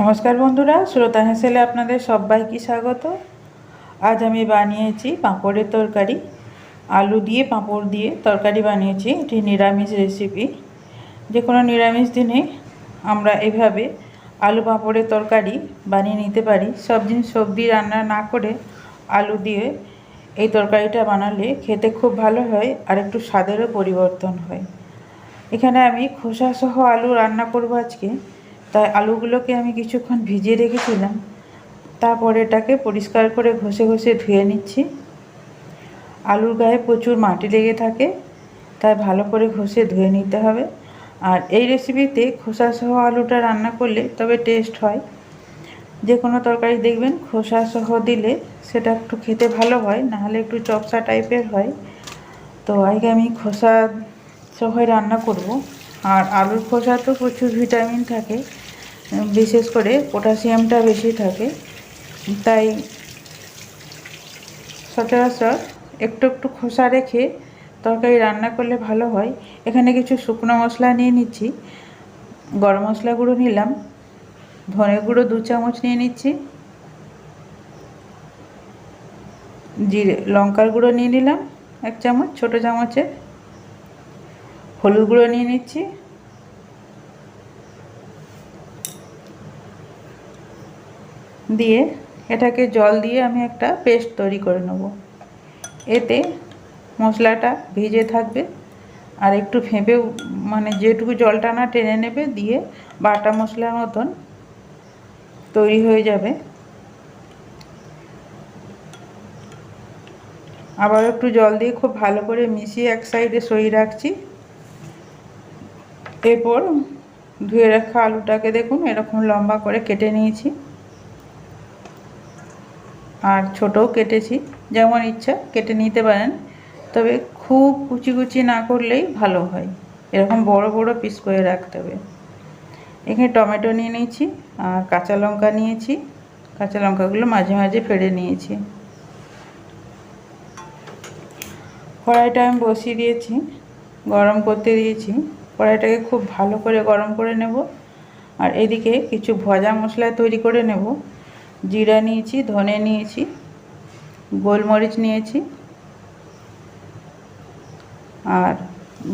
নমস্কার বন্ধুরা, শ্রোতা হেসেলে আপনাদের সবাইকে স্বাগত। আজ আমি বানিয়েছি পাঁপড়ের তরকারি। আলু দিয়ে পাঁপড় দিয়ে তরকারি বানিয়েছি। এটি নিরামিষ রেসিপি। যে কোনো নিরামিষ দিনে আমরা এভাবে আলু পাঁপড়ের তরকারি বানিয়ে নিতে পারি। সব দিন সবজি রান্না না করে আলু দিয়ে এই তরকারিটা বানালে খেতে খুব ভালো হয় আর একটু স্বাদেরও পরিবর্তন হয়। এখানে আমি খোসাসহ আলু রান্না করব আজকে। তাই আলুগুলোকে আমি কিছুক্ষণ ভিজিয়ে রেখেছিলাম। তারপর এটাকে পরিষ্কার করে ঘষে ঘষে ধুয়ে নিচ্ছি। আলুর গায়ে প্রচুর মাটি লেগে থাকে, তাই ভালো করে ঘষে ধুয়ে নিতে হবে। আর এই রেসিপিতে খোসাসহ আলুটা রান্না করলে তবে টেস্ট হয়। যে কোনো তরকারি দেখবেন খোসাসহ দিলে সেটা একটু খেতে ভালো হয়, নাহলে একটু চপসা টাইপের হয়। তো আজকে আমি খোসা সহ রান্না করব। আর আলুর খোসা তো প্রচুর ভিটামিন থাকে, বিশেষ করে পটাশিয়ামটা বেশি থাকে, তাই সচরাচর একটু একটু খোসা রেখে তরকারি রান্না করলে ভালো হয়। এখানে কিছু শুকনো মশলা নিয়ে নিচ্ছি। গরম মশলা গুঁড়ো নিলাম, ধনে গুঁড়ো 2 চামচ নিয়ে নিচ্ছি, জিরে লঙ্কার গুঁড়ো নিয়ে নিলাম 1 চামচ ছোটো চামচে, হলুদ গুঁড়ো নিয়ে নিচ্ছি, দিয়ে এটাকে জল দিয়ে আমি একটা পেস্ট তৈরি করে নেব। এতে মশলাটা ভিজে থাকবে আর একটু ফেঁপে মানে যেটুকু জলটা না টেনে নেবে, দিয়ে বাটা মশলার মতন তৈরি হয়ে যাবে। আবার একটু জল দিয়ে খুব ভালো করে মিশিয়ে এক সাইডে সরিয়ে রাখছি। এরপর ধুয়ে রাখা আলুটাকে দেখুন এরকম লম্বা করে কেটে নিয়েছি, আর ছোটও কেটেছি, যেমন ইচ্ছা কেটে নিতে পারেন, তবে খুব কুচি কুচি না করলেই ভালো হয়। এরকম বড় বড় পিস করে রাখতে হবে। এখানে টমেটো নিয়ে নিয়েছি আর কাঁচা লঙ্কা নিয়েছি। কাঁচা লঙ্কাগুলো মাঝে মাঝে ফেড়ে নিয়েছি। কড়াইটা আমি বসিয়ে দিয়েছি, গরম করতে দিয়েছি। কড়াইটাকে খুব ভালো করে গরম করে নেব। আর এদিকে কিছু ভাজা মশলা তৈরি করে নেব। জিরা নিয়েছি, ধনে নিয়েছি, গোলমরিচ নিয়েছি, আর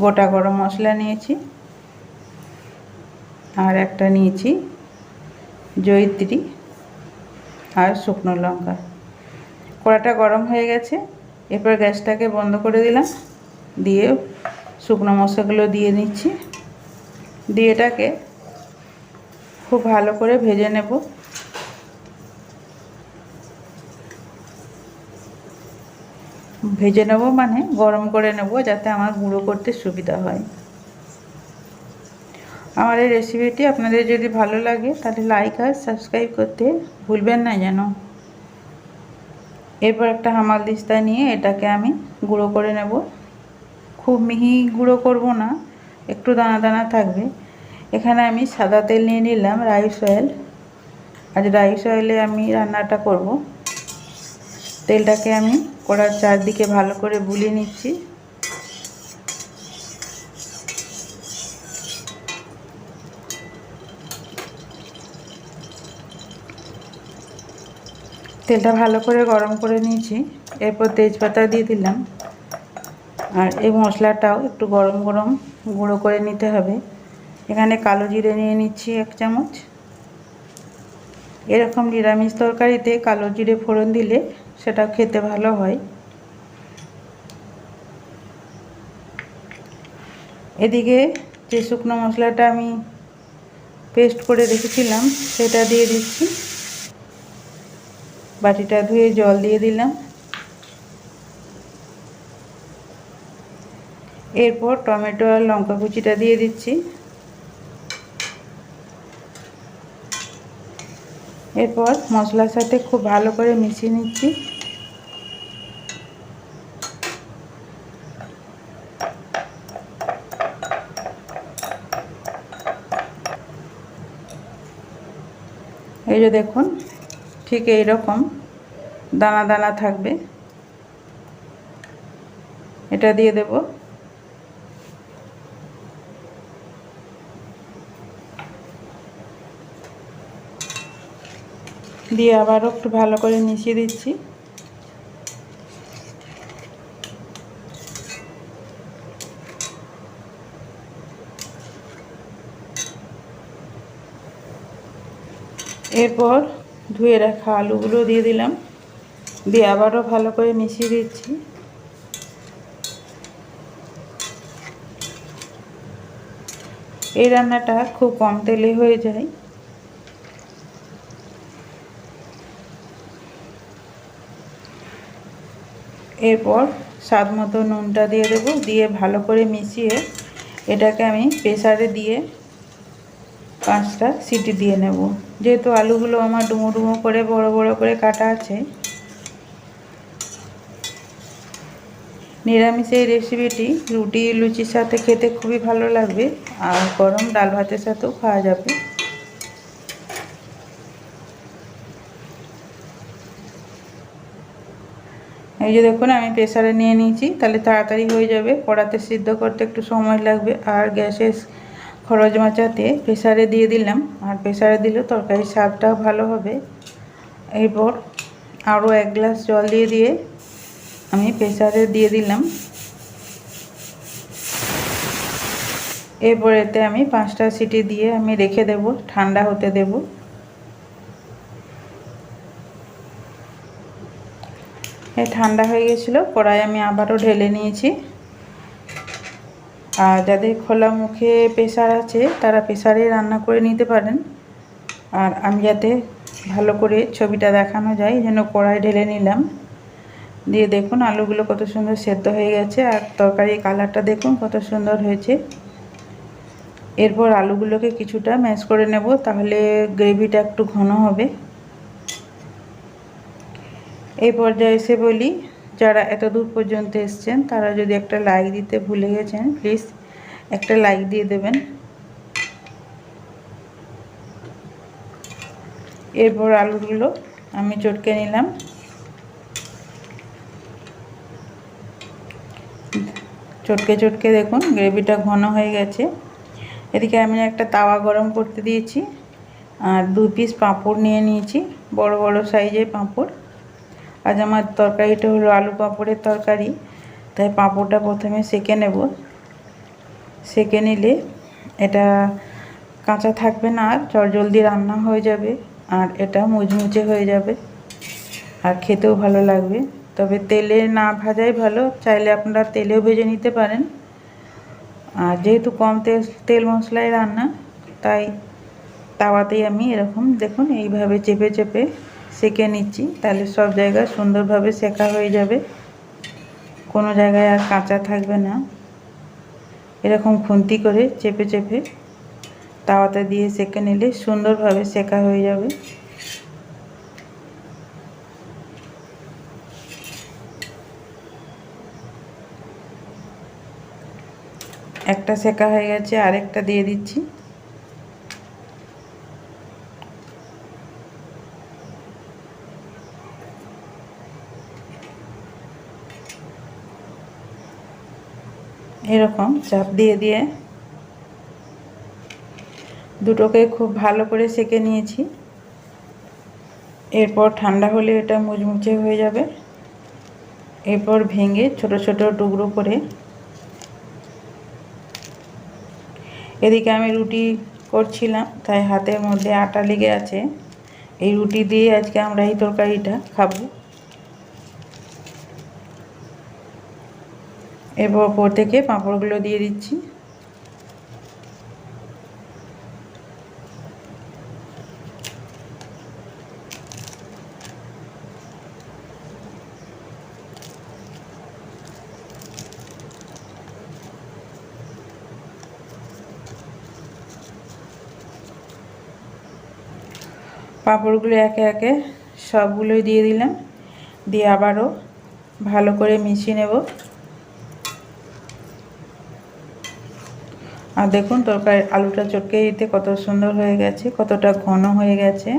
গোটা গরম মশলা নিয়েছি, আর একটা নিয়েছি জয়িত্রী আর শুকনো লঙ্কা। কড়াটা গরম হয়ে গেছে, এরপর গ্যাসটাকে বন্ধ করে দিলাম, দিয়ে শুকনো মশলাগুলো দিয়ে নিচ্ছি, দিয়ে এটাকে খুব ভালো করে ভেজে নেব। ভেজে নেব মানে গরম করে নেব, যাতে আমার গুঁড়ো করতে সুবিধা হয়। আমার এই রেসিপিটি আপনাদের যদি ভালো লাগে তাহলে লাইক আর সাবস্ক্রাইব করতে ভুলবেন না যেন। এরপর একটা হামালদিস্তা নিয়ে এটাকে আমি গুঁড়ো করে নেব। খুব মিহি গুঁড়ো করব না, একটু দানা দানা থাকবে। এখানে আমি সাদা তেল নিয়ে নিলাম, রাইস অয়েল। আজ রাইস অয়েলে আমি রান্নাটা করব। তেলটাকে আমি কড়ার চারদিকে ভালো করে বুলিয়ে নিচ্ছি। তেলটা ভালো করে গরম করে নিয়েছি। এরপর তেজপাতা দিয়ে দিলাম, আর এই মশলাটাও একটু গরম গরম গুঁড়ো করে নিতে হবে। এখানে কালো জিরে নিয়ে নিচ্ছি 1 চামচ। এরকম নিরামিষ তরকারিতে কালো জিরে ফোড়ন দিলে সেটা খেতে ভালো হয়। এদিকে যে শুকনো মশলাটা আমি পেস্ট করে রেখেছিলাম সেটা দিয়ে দিচ্ছি। বাটিটা ধুয়ে জল দিয়ে দিলাম। এরপর টমেটো আর লঙ্কা কুচিটা দিয়ে দিচ্ছি। এরপর মশলার সাথে খুব ভালো করে মিশিয়ে নিচ্ছি। এই যে দেখুন, ঠিক এই রকম দানা দানা থাকবে। এটা দিয়ে দেব। দিয়ে আবারও একটু ভালো করে মিশিয়ে দিচ্ছি। এরপর ধুয়ে রাখা আলুগুলো দিয়ে দিলাম, দিয়ে আবারও ভালো করে মিশিয়ে দিচ্ছি। এই রান্নাটা খুব কম তেলে হয়ে যায়। এরপর স্বাদ মতো নুনটা দিয়ে দেবো, দিয়ে ভালো করে মিশিয়ে এটাকে আমি প্রেসারে দিয়ে 5টা সিটি দিয়ে নেব। যেহেতু আলুগুলো আমার ডুমো ডুমো করে বড় বড় করে কাটা আছে। নিরামিষ এই রেসিপিটি রুটি লুচির সাথে খেতে খুবই ভালো লাগবে, আর গরম ডাল ভাতের সাথেও খাওয়া যাবে। এই যে দেখুন আমি প্রেসারে নিয়ে নিয়েছি, তাহলে তাড়াতাড়ি হয়ে যাবে। কড়াতে সিদ্ধ করতে একটু সময় লাগবে, আর গ্যাসের খরচ বাঁচাতে প্রেসারে দিয়ে দিলাম। আর প্রেসারে দিলে তরকারির স্বাদটাও ভালো হবে। এরপর আরও 1 গ্লাস জল দিয়ে আমি প্রেসারে দিয়ে দিলাম। এরপর এতে আমি 5টা সিটি দিয়ে আমি রেখে দেব, ঠান্ডা হতে দেব। ঠান্ডা হয়ে গেছিলো, কড়াই আমি আবারও ঢেলে নিয়েছি। আর যাদের খোলা মুখে প্রেসার আছে তারা প্রেসারে রান্না করে নিতে পারেন। আর আমি যাতে ভালো করে ছবিটা দেখানো যায় এই জন্য কড়াই ঢেলে নিলাম। দিয়ে দেখুন আলুগুলো কত সুন্দর সেদ্ধ হয়ে গেছে, আর তরকারির কালারটা দেখুন কত সুন্দর হয়েছে। এরপর আলুগুলোকে কিছুটা ম্যাশ করে নেব, তাহলে গ্রেভিটা একটু ঘন হবে। এই পর্যায়ে এসে বলি, যারা এত দূর পর্যন্ত এসছেন তারা যদি একটা লাইক দিতে ভুলে গেছেন, প্লিজ একটা লাইক দিয়ে দেবেন। এরপর আলুগুলো আমি চটকে নিলাম। চটকে দেখুন গ্রেভিটা ঘন হয়ে গেছে। এদিকে আমি একটা তাওয়া গরম করতে দিয়েছি, আর 2 পিস পাঁপড় নিয়ে নিয়েছি, বড় বড় সাইজের পাঁপড়। আজ আমার তরকারিটা হলো আলু পাঁপড়ের তরকারি, তাই পাঁপড়টা প্রথমে সেঁকে নেব। সেঁকে নিলে এটা কাঁচা থাকবে না, আর জলদি রান্না হয়ে যাবে, আর এটা মুচমুচে হয়ে যাবে, আর খেতেও ভালো লাগবে। তবে তেলে না ভাজাই ভালো, চাইলে আপনারা তেলেও ভেজে নিতে পারেন। আর যেহেতু কম তেল মশলায় রান্না, তাই তাওয়াতেই আমি এরকম দেখুন এইভাবে চেপে চেপে সেঁকে নিচ্ছি, তাহলে সব জায়গায় সুন্দরভাবে সেঁকা হয়ে যাবে, কোনো জায়গায় আর কাঁচা থাকবে না। এরকম খুন্তি করে চেপে চেপে তাওয়াতে দিয়ে সেঁকে নিলে সুন্দরভাবে সেঁকা হয়ে যাবে। একটা সেঁকা হয়ে গেছে, আরেকটা দিয়ে দিচ্ছি। এরকম চাপ দিয়ে দুটোকে খুব ভালো করে সেঁকে নিয়েছি। এরপর ঠান্ডা হলে এটা মুচমুচে হয়ে যাবে। এরপর ভেঙে ছোট ছোট টুকরো করে, এদিকে আমি রুটি করছিলাম তাই হাতের মধ্যে আটা লেগে আছে। এই রুটি দিয়ে আজকে আমরা এই তরকারিটা খাবো। এরপর ওপর থেকে পাঁপড়গুলো দিয়ে দিচ্ছি। পাঁপড়গুলো একে একে সবগুলোই দিয়ে দিলাম, দিয়ে আবারও ভালো করে মিশিয়ে নেব। আর দেখুন তরকারি আলুটা চটকে দিতে কত সুন্দর হয়ে গেছে, কতটা ঘন হয়ে গেছে।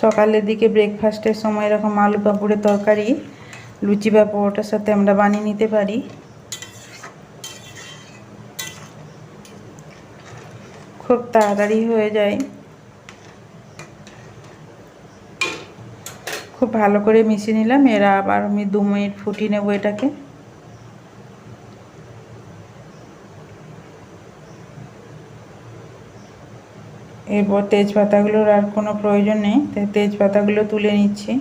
সকালের দিকে ব্রেকফাস্টের সময় এরকম আলু পাঁপড়ের তরকারি লুচি বা পরোটার সাথে আমরা বানিয়ে নিতে পারি। খুব তাড়াতাড়ি হয়ে যায়। খুব ভালো করে মিশিয়ে নিলাম। এরা আবার আমি 2 মিনিট ফুটিয়ে নেব এটাকে। এরপর তেজপাতাগুলোর আর কোনো প্রয়োজন নেই, তাই তেজপাতাগুলো তুলে নিচ্ছি।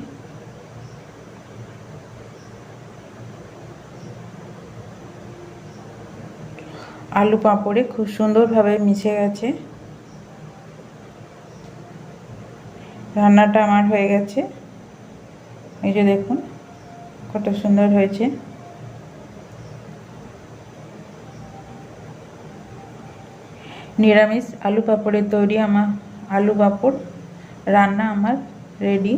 আলু পাঁপড়ে খুব সুন্দরভাবে মিশে গেছে। রান্নাটা আমার হয়ে গেছে। এই যে দেখুন কত সুন্দর হয়েছে। নিরামিষ আলু পাঁপড়ের তৈরি আমার আলু পাঁপড় রান্না আমার রেডি।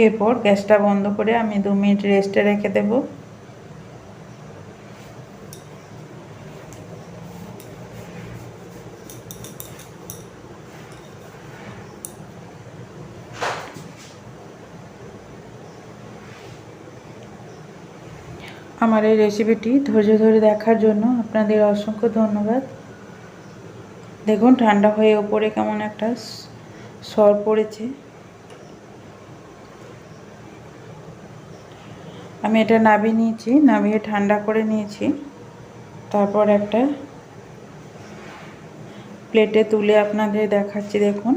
এরপর গ্যাসটা বন্ধ করে আমি 2 মিনিট রেস্টে রেখে দেব। আমার এই রেসিপিটি ধৈর্য ধরে দেখার জন্য আপনাদের অসংখ্য ধন্যবাদ। দেখুন ঠান্ডা হয়ে ওপরে কেমন একটা সর পড়েছে। আমি এটা নামিয়ে নিয়েছি, নামিয়ে ঠান্ডা করে নিয়েছি। তারপর একটা প্লেটে তুলে আপনাদের দেখাচ্ছি। দেখুন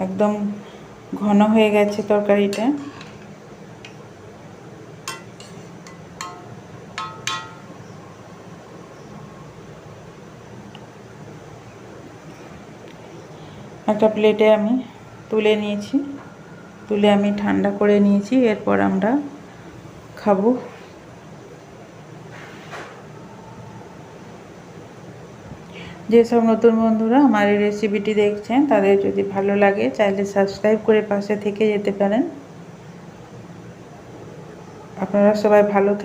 একদম ঘন হয়ে গেছে তরকারিটা। একটা প্লেটে আমি তুলে নিয়েছি, তুলে আমি ঠান্ডা করে নিয়েছি। এরপর আমরা খাবো। যেসব নতুন বন্ধুরা আমার এই রেসিপিটি দেখছেন তাদের যদি ভালো লাগে চাইলে সাবস্ক্রাইব করে পাশে থেকে যেতে পারেন। আপনারা সবাই ভালো থাকবেন।